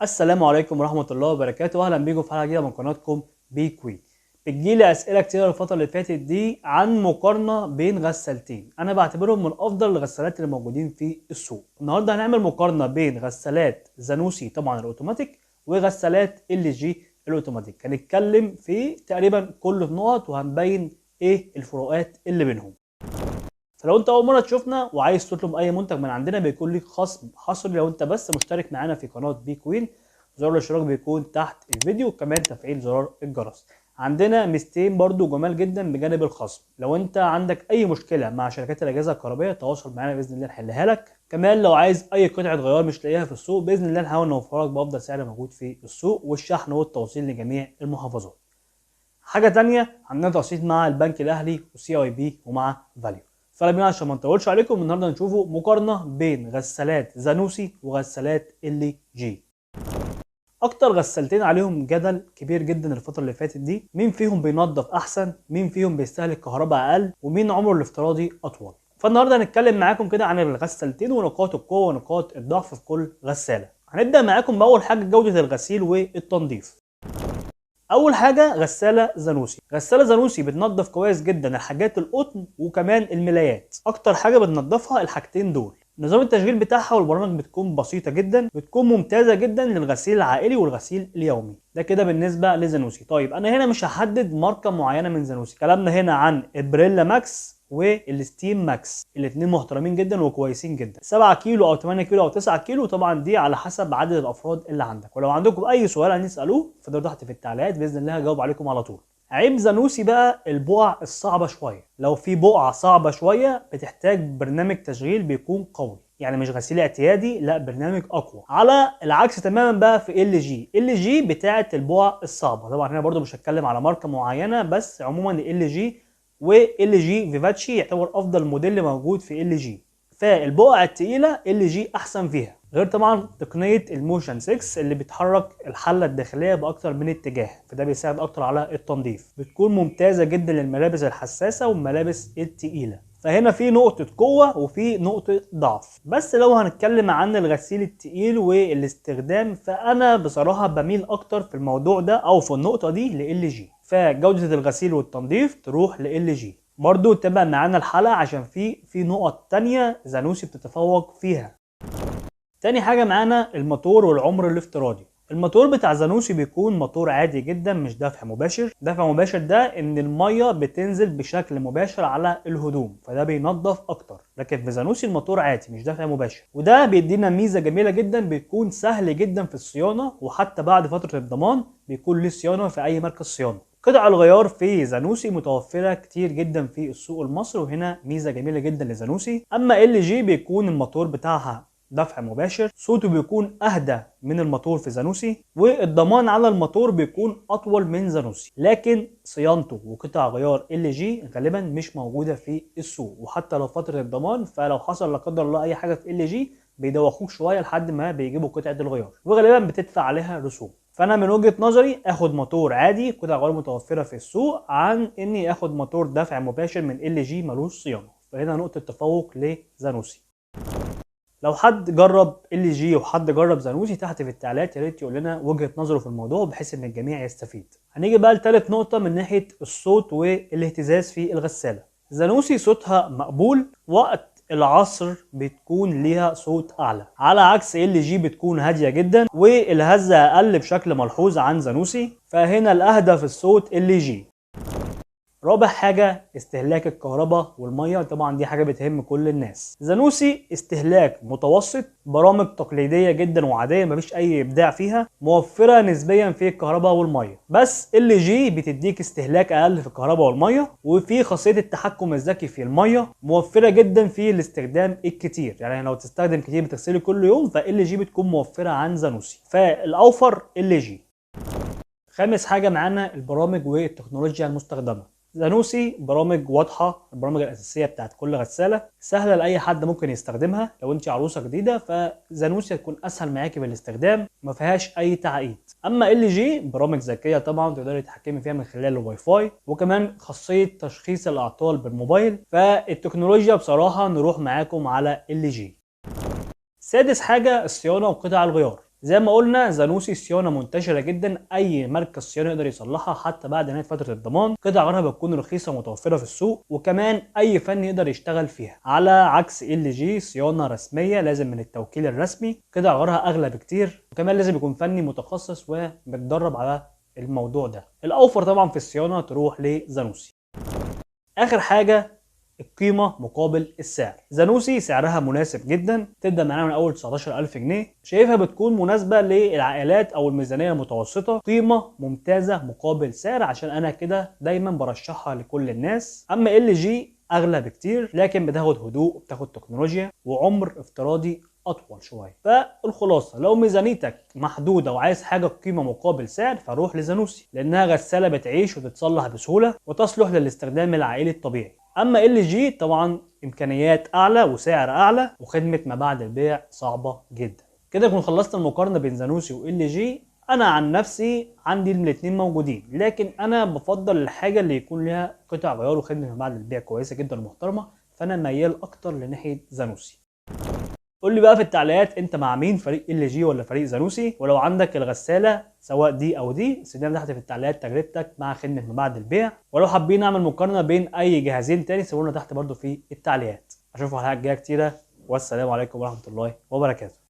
السلام عليكم ورحمة الله وبركاته، أهلا بيكم في حلقة جديدة من قناتكم بي كوين. بتجيلي أسئلة كتير الفترة اللي فاتت دي عن مقارنة بين غسالتين أنا بعتبرهم من أفضل الغسالات اللي موجودين في السوق. النهاردة هنعمل مقارنة بين غسالات زانوسي طبعا الأوتوماتيك وغسالات ال جي الأوتوماتيك. هنتكلم في تقريبا كل النقط وهنبين إيه الفروقات اللي بينهم. فلو انت اول مره تشوفنا وعايز تطلب اي منتج من عندنا بيكون ليك خصم حصري لو انت بس مشترك معانا في قناه بي كوين. زر الاشتراك بيكون تحت الفيديو وكمان تفعيل زرار الجرس. عندنا ميزتين برضو جمال جدا بجانب الخصم. لو انت عندك اي مشكله مع شركات الاجهزه الكهربائيه تواصل معانا باذن الله نحلها لك. كمان لو عايز اي قطعه غيار مش لاقيها في السوق باذن الله نحاول نوفرها لك بافضل سعر موجود في السوق، والشحن والتوصيل لجميع المحافظات. حاجه تانية، عندنا تقسيط مع البنك الاهلي وسي اي بي ومع فاليو. فيلا بينا عشان ما نطولش عليكم النهارده نشوفوا مقارنه بين غسالات زانوسي وغسالات ال جي. اكتر غسالتين عليهم جدل كبير جدا الفتره اللي فاتت دي، مين فيهم بينظف احسن، مين فيهم بيستهلك كهرباء اقل، ومين عمره الافتراضي اطول. فالنهارده هنتكلم معاكم كده عن الغسالتين ونقاط القوه ونقاط الضعف في كل غساله. هنبدا معاكم باول حاجه جوده الغسيل والتنظيف. اول حاجه غساله زانوسي. غساله زانوسي بتنظف كويس جدا الحاجات القطن وكمان الملايات. اكتر حاجه بتنظفها الحاجتين دول. نظام التشغيل بتاعها والبرامج بتكون بسيطه جدا، بتكون ممتازه جدا للغسيل العائلي والغسيل اليومي. ده كده بالنسبه لزانوسي. طيب انا هنا مش هحدد ماركه معينه من زانوسي، كلامنا هنا عن البريلا ماكس والستيم ماكس. الاثنين محترمين جدا وكويسين جدا. 7 كيلو او 8 كيلو او 9 كيلو، طبعا دي على حسب عدد الافراد اللي عندك. ولو عندكم اي سؤال هنسالوه فده تحت في التعليقات باذن الله هجاوب عليكم على طول. عيب زانوسي بقى البقع الصعبه شويه. لو في بقعه صعبه شويه بتحتاج برنامج تشغيل بيكون قوي، يعني مش غسيل اعتيادي، لا برنامج اقوى. على العكس تماما بقى في ال جي بتاعه البقع الصعبه. طبعا هنا برضو مش هتكلم على ماركه معينه، بس عموما ال جي وال جي فيفاتشي يعتبر افضل موديل موجود في ال جي. فالبقع التقيله ال جي احسن فيها، غير طبعا تقنيه الموشن 6 اللي بتحرك الحله الداخليه باكتر من اتجاه، فده بيساعد اكتر على التنظيف. بتكون ممتازه جدا للملابس الحساسه والملابس التقيله. فهنا في نقطة قوة وفي نقطة ضعف. بس لو هنتكلم عن الغسيل التقيل والاستخدام فأنا بصراحة بميل أكتر في الموضوع ده أو في النقطة دي ل جي. فجودة الغسيل والتنظيف تروح ل جي. برضو تابع معانا الحلقة عشان في نقط تانية زانوسي بتتفوق فيها. تاني حاجة معانا الموتور والعمر الافتراضي. الموتور بتاع زانوسي بيكون موتور عادي جدا، مش دفع مباشر. دفع مباشر ده ان المية بتنزل بشكل مباشر على الهدوم فده بينظف اكتر، لكن في زانوسي الموتور عادي مش دفع مباشر. وده بيدينا ميزة جميلة جدا، بيكون سهل جدا في الصيانة، وحتى بعد فترة الضمان بيكون ليه صيانة في اي مركز صيانة. قطع الغيار في زانوسي متوفرة كتير جدا في السوق المصري، وهنا ميزة جميلة جدا لزانوسي. اما ال جي بيكون الموتور بتاعها دفع مباشر، صوته بيكون اهدى من الموتور في زانوسي، والضمان على الموتور بيكون اطول من زانوسي، لكن صيانته وقطع غيار ال جي غالبا مش موجوده في السوق. وحتى لو فتره الضمان فلو حصل لا قدر الله اي حاجه في ال جي بيدوخوك شويه لحد ما بيجيبوا قطعه الغيار، وغالبا بتدفع عليها رسوم. فانا من وجهه نظري اخد موتور عادي قطع غيار متوفره في السوق عن اني اخد موتور دفع مباشر من ال جي ملوش صيانه. فهنا نقطه تفوق لزانوسي. لو حد جرب ال جي وحد جرب زانوسي تحت في التعليقات يا ريت يقول لنا وجهه نظره في الموضوع بحيث ان الجميع يستفيد. هنيجي بقى لثالث نقطه من ناحيه الصوت والاهتزاز في الغساله. زانوسي صوتها مقبول، وقت العصر بتكون ليها صوت اعلى، على عكس ال جي بتكون هاديه جدا والهزه اقل بشكل ملحوظ عن زانوسي. فهنا الاهدى في الصوت ال جي. رابع حاجة استهلاك الكهرباء والمية، طبعا دي حاجة بتهم كل الناس. زانوسي استهلاك متوسط، برامج تقليدية جدا وعادية مفيش أي إبداع فيها، موفرة نسبيا في الكهرباء والمية. بس ال جي بتديك استهلاك أقل في الكهرباء والمية، وفي خاصية التحكم الذكي في المية، موفرة جدا في الاستخدام الكتير. يعني لو تستخدم كتير بتغسلي كل يوم فال جي بتكون موفرة عن زانوسي، فالأوفر ال جي. خامس حاجة معانا البرامج والتكنولوجيا المستخدمة. زانوسي برامج واضحه، البرامج الاساسيه بتاعت كل غساله سهله لاي حد ممكن يستخدمها. لو انت عروسه جديده فزانوسي هتكون اسهل معاكي في الاستخدام، ما فيهاش اي تعقيد. اما ال جي برامج ذكيه طبعا تقدري تتحكمي فيها من خلال الواي فاي، وكمان خاصيه تشخيص الاعطال بالموبايل. فالتكنولوجيا بصراحه نروح معاكم على ال جي. سادس حاجه الصيانه وقطع الغيار. زي ما قلنا زانوسي صيانه منتشره جدا، اي مركز صيانه يقدر يصلحها حتى بعد نهايه فتره الضمان. قطع غيارها بتكون رخيصه ومتوفره في السوق، وكمان اي فني يقدر يشتغل فيها، على عكس ال جي صيانه رسميه لازم من التوكيل الرسمي. قطع غيارها اغلى بكتير، وكمان لازم يكون فني متخصص ومتدرب على الموضوع ده. الاوفر طبعا في الصيانه تروح لزانوسي. اخر حاجه القيمة مقابل السعر. زانوسي سعرها مناسب جدا، تبدأ معانا من أول 19,000 جنيه. شايفها بتكون مناسبة للعائلات أو الميزانية المتوسطة. قيمة ممتازة مقابل سعر، عشان أنا كده دايما برشحها لكل الناس. أما ال جي أغلى بكتير، لكن بتاخد هدوء وبتاخد تكنولوجيا وعمر افتراضي أطول شوية. فالخلاصة لو ميزانيتك محدودة وعايز حاجة قيمة مقابل سعر، فروح لزانوسي، لأنها غسالة بتعيش وتتصلح بسهولة وتصلح للاستخدام العائلي الطبيعي. اما ال جي طبعا امكانيات اعلى وسعر اعلى وخدمه ما بعد البيع صعبه جدا. كده نكون خلصنا المقارنه بين زانوسي وال جي. انا عن نفسي عندي الاثنين موجودين، لكن انا بفضل الحاجه اللي يكون لها قطع غيار وخدمه ما بعد البيع كويسه جدا ومحترمه، فانا ميال اكتر لناحيه زانوسي. قول لي بقى في التعليقات انت مع مين، فريق ال جي ولا فريق زانوسي؟ ولو عندك الغساله سواء دي او دي، سيب لنا تحت في التعليقات تجربتك مع خدمه ما بعد البيع. ولو حابين نعمل مقارنه بين اي جهازين تاني، سيبوا لنا تحت برضو في التعليقات. اشوفكم على الحلقه الجايه كتيره، والسلام عليكم ورحمه الله وبركاته.